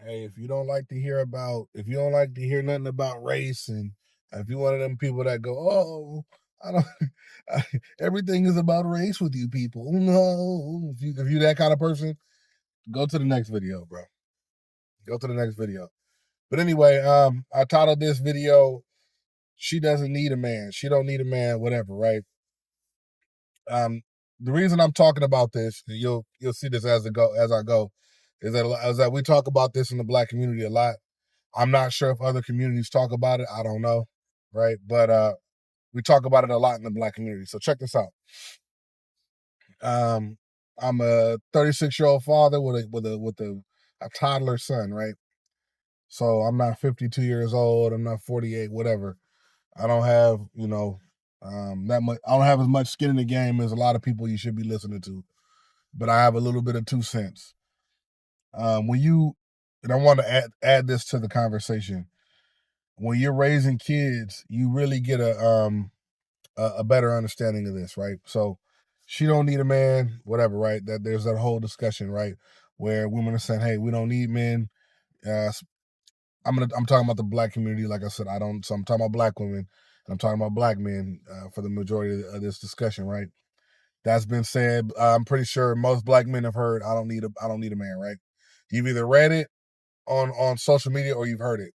Hey, if you don't like to hear nothing about race, and if you're one of them people that go, oh, I don't, everything is about race with you people. No, if you that kind of person, go to the next video, bro. Go to the next video. But anyway, I titled this video, "She doesn't need a man. She don't need a man. Whatever." Right. Um, the reason I'm talking about this, you'll see this as I go, is that we talk about this in the Black community a lot. I'm not sure if other communities talk about it. I don't know, right? But we talk about it a lot in the Black community. So check this out. Um, I'm a 36-year-old father with a toddler son, right? So I'm not 52 years old. I'm not 48, whatever. I don't have that much. I don't have as much skin in the game as a lot of people you should be listening to. But I have a little bit of 2 cents. When you and I want to add this to the conversation. When you're raising kids, you really get a better understanding of this, right? So she don't need a man, whatever, right? That there's that whole discussion, right, where women are saying, "Hey, we don't need men." Uh, I'm talking about the Black community, like I said. I don't. So I'm talking about Black women, and I'm talking about Black men for the majority of this discussion, right? That's been said. I'm pretty sure most Black men have heard, I don't need a man," right? You've either read it on social media or you've heard it.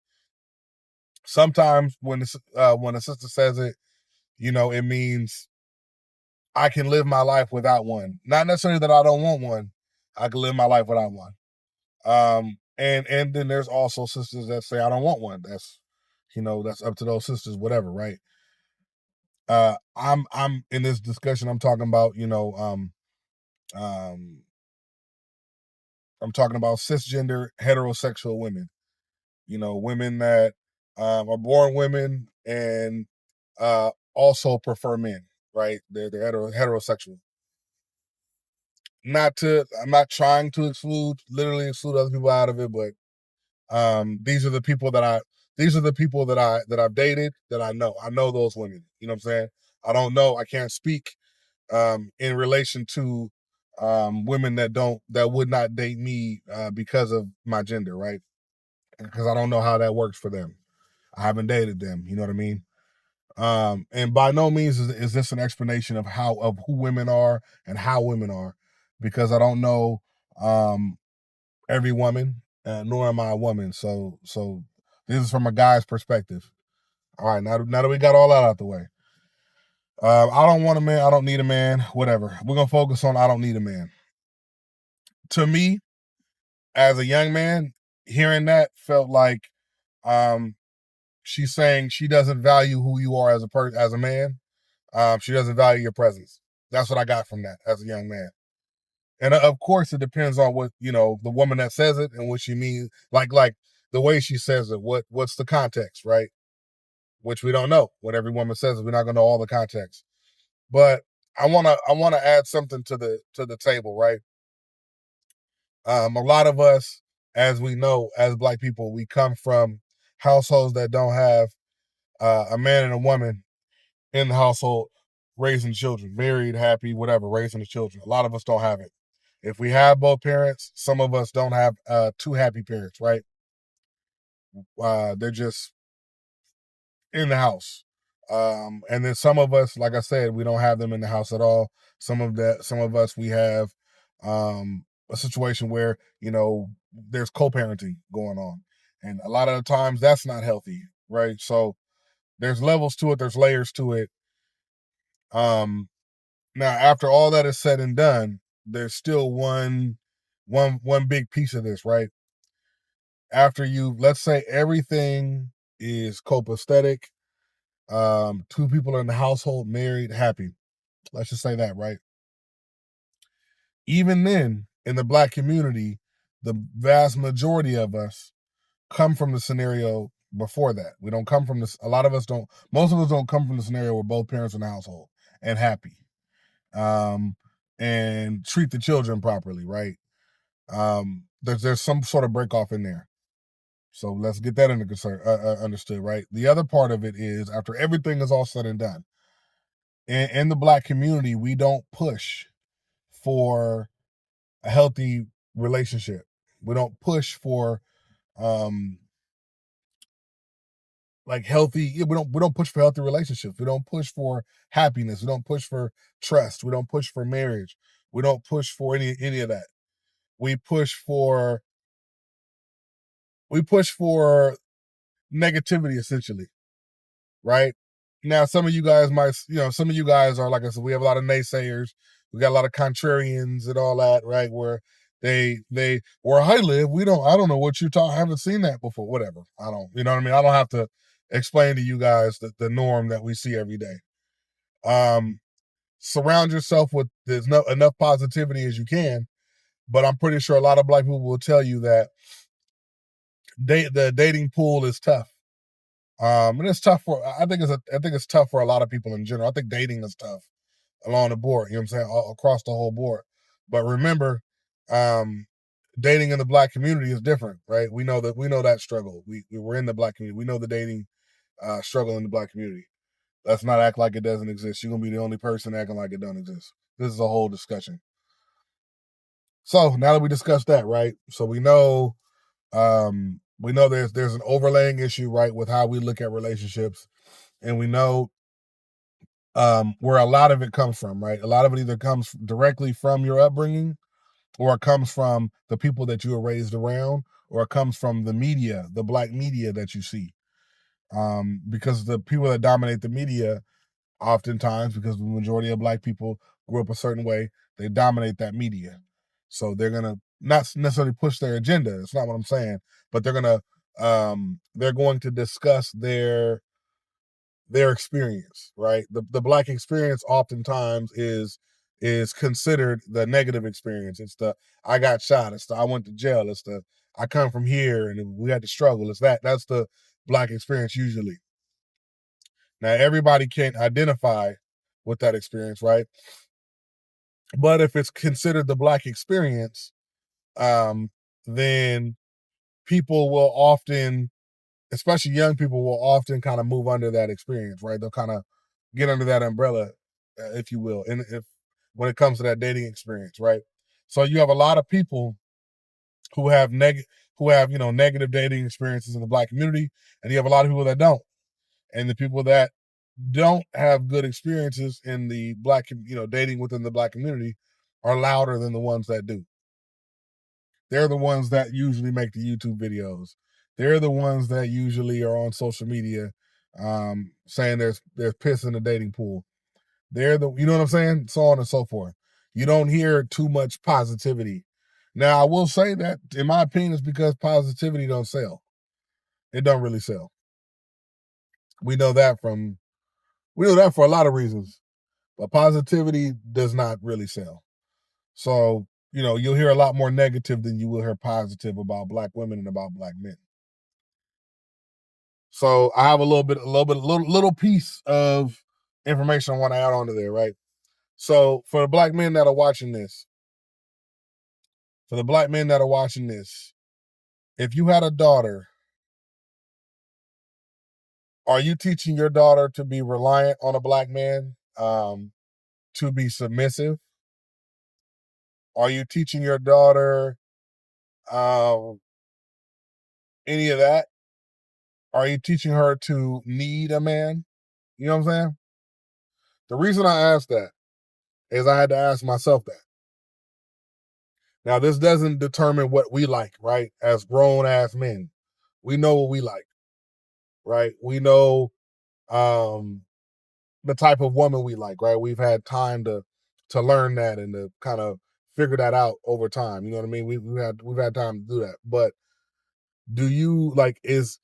Sometimes when a sister says it, it means I can live my life without one. Not necessarily that I don't want one. I can live my life without one. And then there's also sisters that say I don't want one. That's up to those sisters, whatever, right? I'm in this discussion. I'm talking about um, I'm talking about cisgender heterosexual women. Women that are born women and also prefer men, right? They're heterosexual. I'm not trying to literally exclude other people out of it, but these are the people that I've dated, that I know. I know those women. You know what I'm saying? I can't speak in relation to women that would not date me because of my gender, right? Because I don't know how that works for them. I haven't dated them. You know what I mean? And by no means is this an explanation of who women are and how women are, because I don't know every woman, nor am I a woman. So this is from a guy's perspective. All right, now that we got all that out the way, I don't want a man. I don't need a man. Whatever. We're gonna focus on I don't need a man. To me, as a young man, hearing that felt like um, she's saying she doesn't value who you are as a man. She doesn't value your presence. That's what I got from that as a young man. And of course, it depends on what the woman that says it and what she means. Like the way she says it. What's the context, right? Which we don't know. What every woman says, we're not gonna know all the context. But I wanna add something to the table, right? A lot of us, as we know, as Black people, we come from households that don't have a man and a woman in the household raising children, married, happy, whatever, raising the children. A lot of us don't have it. If we have both parents, some of us don't have two happy parents, right? They're just in the house. And then some of us, like I said, we don't have them in the house at all. Some of us, we have a situation where there's co-parenting going on, and a lot of the times that's not healthy, right? So there's levels to it, there's layers to it. Now, after all that is said and done, there's still one big piece of this, right? After let's say everything is copacetic, two people in the household, married, happy. Let's just say that, right? Even then, in the Black community, the vast majority of us come from the scenario before that. We don't come from this. A lot of us don't. Most of us don't come from the scenario where both parents in the household and happy, um, and treat the children properly, right? There's some sort of break off in there. So let's get that understood, right? The other part of it is, after everything is all said and done, in the Black community, we don't push for a healthy relationship. We don't push for like healthy. We don't push for healthy relationships. We don't push for happiness. We don't push for trust. We don't push for marriage. We don't push for any of that. We push for we push for negativity essentially, right? Now, some of you guys might, some of you guys are, like I said, we have a lot of naysayers. We got a lot of contrarians and all that, right? Where where I live, I don't know what you're talking, I haven't seen that before, whatever. You know what I mean? I don't have to explain to you guys the norm that we see every day. Surround yourself with enough positivity as you can, but I'm pretty sure a lot of black people will tell you that the dating pool is tough. And it's tough I think it's tough for a lot of people in general. I think dating is tough along the board, you know what I'm saying, all, across the whole board. But remember, um, dating in the black community is different, right? We know that struggle. We're in the black community. We know the dating struggle in the black community. Let's not act like it doesn't exist. You're gonna be the only person acting like it doesn't exist. This is a whole discussion. So now that we discussed that, right? So we know there's an overlaying issue, right, with how we look at relationships, and we know where a lot of it comes from, right? A lot of it either comes directly from your upbringing, or it comes from the people that you were raised around, or it comes from the media, the black media that you see. Because the people that dominate the media, oftentimes, because the majority of black people grew up a certain way, they dominate that media. So they're gonna not necessarily push their agenda. It's not what I'm saying, but they're going to discuss their experience, right? The black experience oftentimes is considered the negative experience. It's the I got shot. It's the I went to jail. It's the I come from here and we had to struggle. That's the black experience usually. Now everybody can't identify with that experience, right? But if it's considered the black experience, um, then people will often, especially young people, will often kind of move under that experience, right? They'll kind of get under that umbrella, if you will, and if when it comes to that dating experience, right? So you have a lot of people who have negative dating experiences in the black community, and you have a lot of people that don't, and the people that don't have good experiences in the dating within the black community are louder than the ones that do. They're the ones that usually make the YouTube videos. They're the ones that usually are on social media, saying there's piss in the dating pool. You know what I'm saying? So on and so forth. You don't hear too much positivity. Now I will say that, in my opinion, it's because positivity don't sell. It don't really sell. We know that for a lot of reasons, but positivity does not really sell. So, you'll hear a lot more negative than you will hear positive about black women and about black men. So I have a little piece of information I want to add on to there, right? So for the black men that are watching this, if you had a daughter, are you teaching your daughter to be reliant on a black man, to be submissive? Are you teaching your daughter any of that? Are you teaching her to need a man? You know what I'm saying? The reason I asked that is I had to ask myself that. Now, this doesn't determine what we like, right? As grown ass men, we know what we like, right? We know um, the type of woman we like, right? We've had time to learn that and to kind of figure that out over time. You know what I mean? We've had time to do that. But do you like is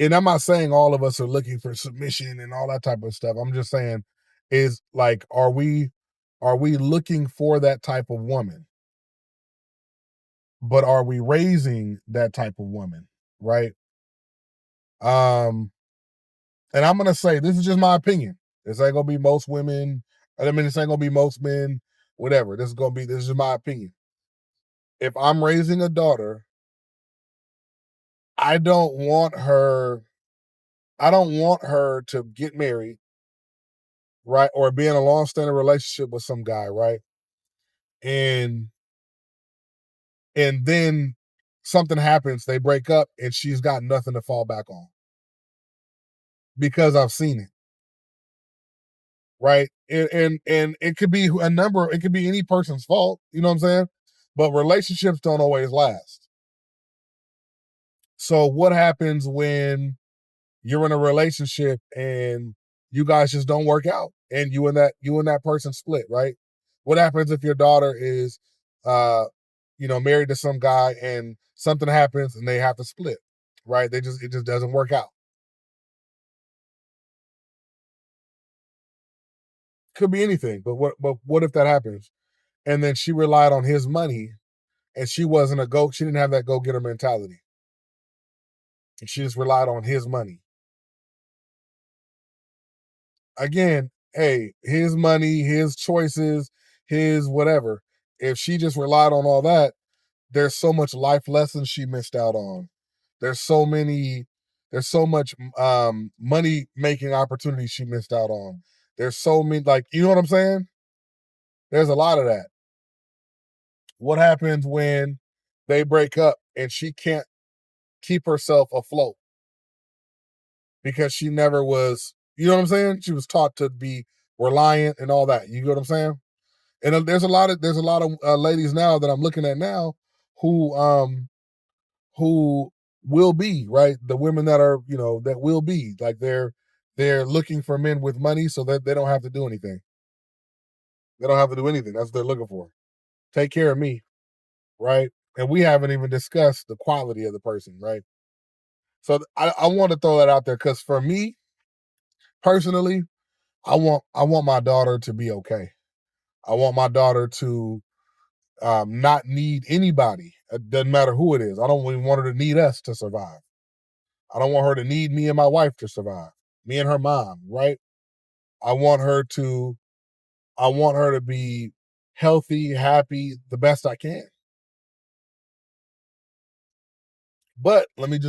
and I'm not saying all of us are looking for submission and all that type of stuff. I'm just saying, is like, are we looking for that type of woman? But are we raising that type of woman? Right. Um, and I'm gonna say this is just my opinion. This ain't gonna be most women. I mean, this ain't gonna be most men, whatever. This is my opinion. If I'm raising a daughter, I don't want her, I don't want her to get married, right? Or be in a long-standing relationship with some guy, right? And then something happens, they break up, and she's got nothing to fall back on because I've seen it, right? And it could be it could be any person's fault, you know what I'm saying? But relationships don't always last. So what happens when you're in a relationship and you guys just don't work out and you and that person split, right? What happens if your daughter is uh married to some guy and something happens and they have to split, right? It just doesn't work out. Could be anything, but what if that happens? And then she relied on his money and she didn't have that go getter mentality. And she just relied on his money. Again, hey, his money, his choices, his whatever. If she just relied on all that, there's so much life lessons she missed out on. There's so many, there's so much money making opportunities she missed out on. There's so many, like, you know what I'm saying? There's a lot of that. What happens when they break up and she can't keep herself afloat because she never was, you know what I'm saying? She was taught to be reliant and all that. You know what I'm saying? And there's a lot of ladies now that I'm looking at now who who will be, right, the women that are, that will be like, they're looking for men with money so that they don't have to do anything. They don't have to do anything. That's what they're looking for. Take care of me, right? And we haven't even discussed the quality of the person, right? So I want to throw that out there because for me personally, I want my daughter to be okay. I want my daughter to not need anybody. It doesn't matter who it is. I don't even want her to need us to survive. I don't want her to need me and my wife to survive. Me and her mom, right? I want her to I want her to be healthy, happy, the best I can. But let me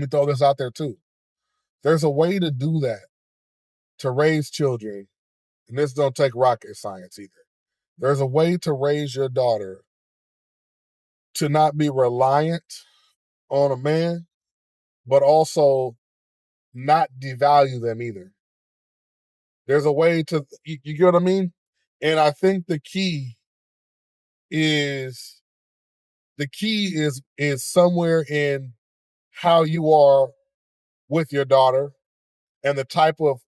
throw this out there too. There's a way to do that, to raise children, and this don't take rocket science either. There's a way to raise your daughter to not be reliant on a man, but also not devalue them either. There's a way to, you get what I mean? And I think is is somewhere in how you are with your daughter and the type of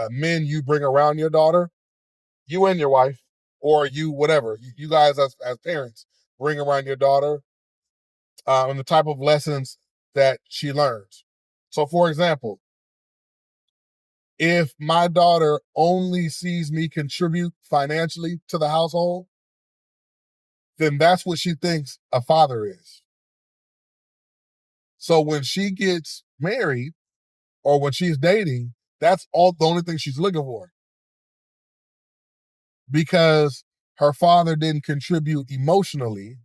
men you bring around your daughter, you and your wife, or you whatever you guys as parents bring around your daughter, and the type of lessons that she learns. So, for example, if my daughter only sees me contribute financially to the household, then that's what she thinks a father is. So when she gets married or when she's dating, that's all the only thing she's looking for because her father didn't contribute emotionally,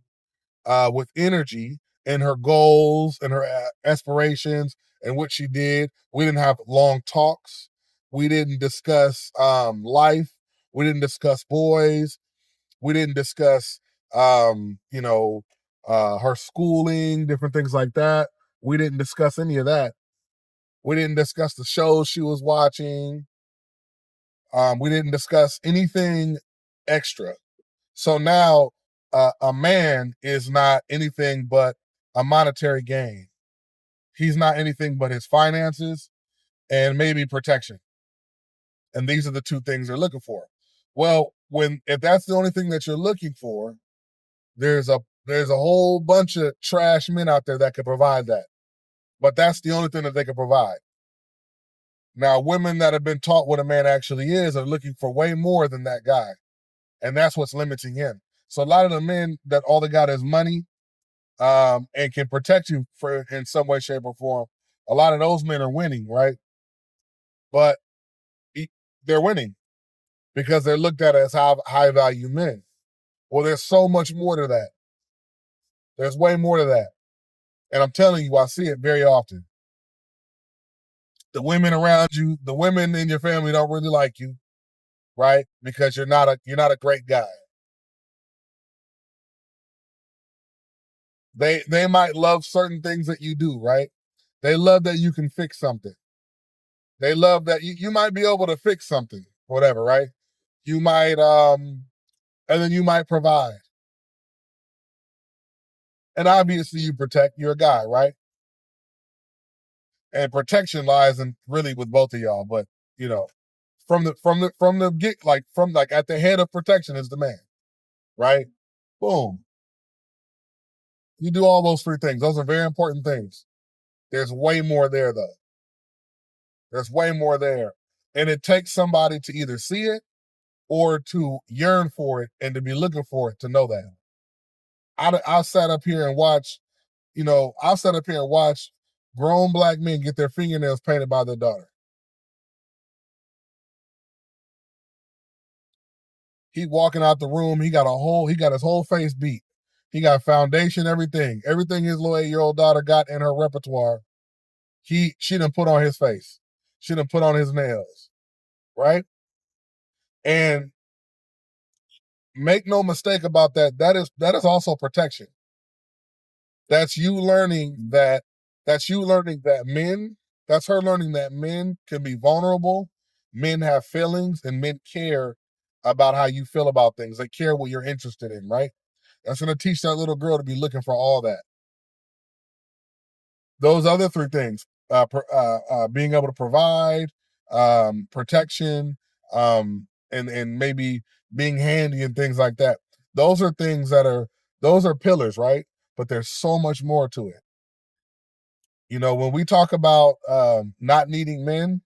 with energy and her goals and her aspirations and what she did. We didn't have long talks. We didn't discuss life. We didn't discuss boys. We didn't discuss, her schooling, different things like that. We didn't discuss any of that. We didn't discuss the shows she was watching. We didn't discuss anything extra. So now a man is not anything but a monetary gain. He's not anything but his finances and maybe protection. And these are the two things they're looking for. Well, if that's the only thing that you're looking for, there's a whole bunch of trash men out there that could provide that. But that's the only thing that they can provide. Now, women that have been taught what a man actually is are looking for way more than that guy. And that's what's limiting him. So a lot of the men that all they got is money, and can protect you for in some way, shape, or form. A lot of those men are winning, right? But they're winning because they're looked at as high value men. Well, there's so much more to that. There's way more to that. And I'm telling you, I see it very often. The women around you, the women in your family don't really like you, right? Because you're not a great guy. They might love certain things that you do, right? They love that you can fix something. They love that you might be able to fix something, whatever, right? You might and then you might provide. And obviously you protect, you're a guy, right? And protection lies in really with both of y'all, but you know, from the get from at the head of protection is the man, right? Boom. You do all those three things. Those are very important things. There's way more there though. There's way more there. And it takes somebody to either see it or to yearn for it and to be looking for it to know that. I sat up here and watch, I sat up here and watch grown black men get their fingernails painted by their daughter. He walking out the room, he got his whole face beat. He got foundation, everything his little 8-year-old daughter got in her repertoire. She done put on his face. She done put on his nails, right? And make no mistake about that. That is also protection. That's you learning that. That's you learning that men. That's her learning that men can be vulnerable. Men have feelings, and men care about how you feel about things. They care what you're interested in, right? That's going to teach that little girl to be looking for all that. Those other three things: being able to provide, protection, and maybe being handy and things like that. Those are things those are pillars, right? But there's so much more to it. When we talk about not needing men,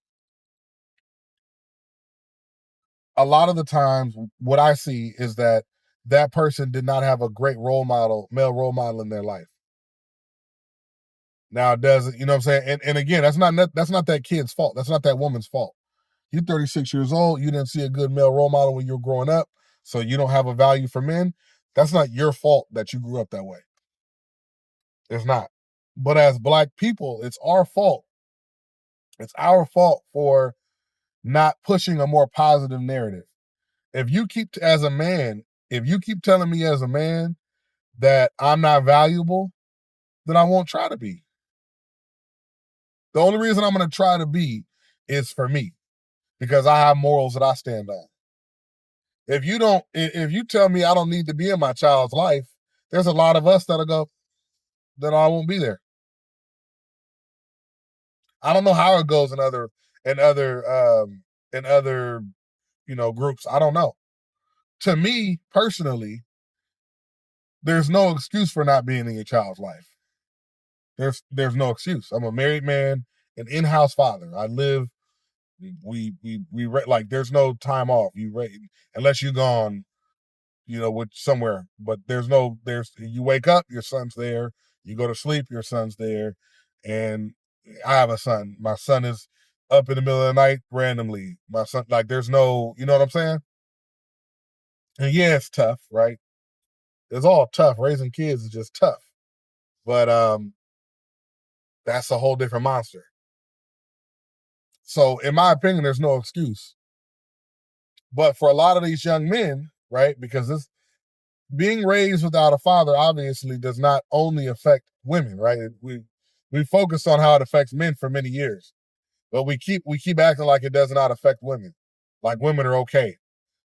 a lot of the times what I see is that person did not have a great male role model in their life. Now, does it, you know what I'm saying? And again, that's not that kid's fault. That's not that woman's fault. You're 36 years old. You didn't see a good male role model when you were growing up, so you don't have a value for men. That's not your fault that you grew up that way. It's not. But as black people, it's our fault. It's our fault for not pushing a more positive narrative. As a man, if you keep telling me as a man that I'm not valuable, then I won't try to be. The only reason I'm going to try to be is for me, because I have morals that I stand on. If you tell me I don't need to be in my child's life, there's a lot of us that'll go, then I won't be there. I don't know how it goes in other groups. I don't know. To me personally, there's no excuse for not being in your child's life. There's no excuse. I'm a married man, an in-house father. I live. Like there's no time off. Unless you're gone, with somewhere. But you wake up, your son's there. You go to sleep, your son's there. And I have a son. My son is up in the middle of the night randomly. My son, like, there's no, you know what I'm saying? And yeah, it's tough, right? It's all tough. Raising kids is just tough. But that's a whole different monster. So in my opinion, there's no excuse. But for a lot of these young men, right? Because being raised without a father obviously does not only affect women, right? We focused on how it affects men for many years, but we keep acting like it does not affect women. Like women are okay.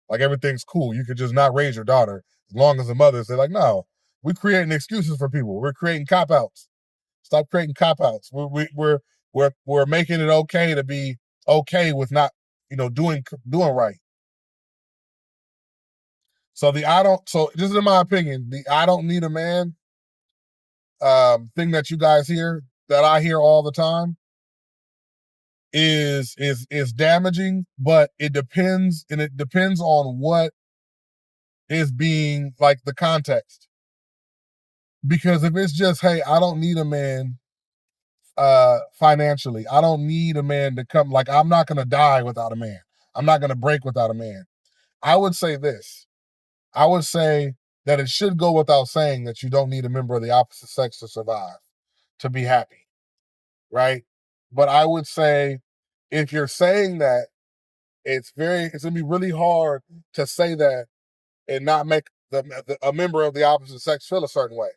Like everything's cool. You could just not raise your daughter as long as the mothers. They're like, no, we're creating excuses for people. We're creating cop outs. Stop creating cop outs. We're making it okay to be okay with not, doing right. So this is in my opinion, the I don't need a man thing that you guys hear, that I hear all the time, is damaging, but it depends on what is being, like, the context. Because if it's just, hey, I don't need a man financially. I don't need a man to come, like, I'm not gonna die without a man. I'm not gonna break without a man. I would say this. I would say that it should go without saying that you don't need a member of the opposite sex to survive, to be happy, right? But I would say, if you're saying that, it's gonna be really hard to say that and not make a member of the opposite sex feel a certain way.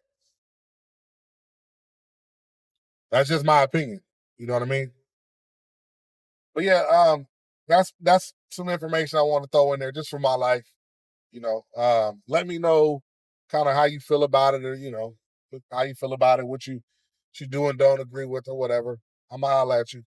That's just my opinion. You know what I mean? But yeah, that's some information I want to throw in there just for my life. Let me know kind of how you feel about it, or how you feel about it, what you do and don't agree with, or whatever. I'm gonna holler at you.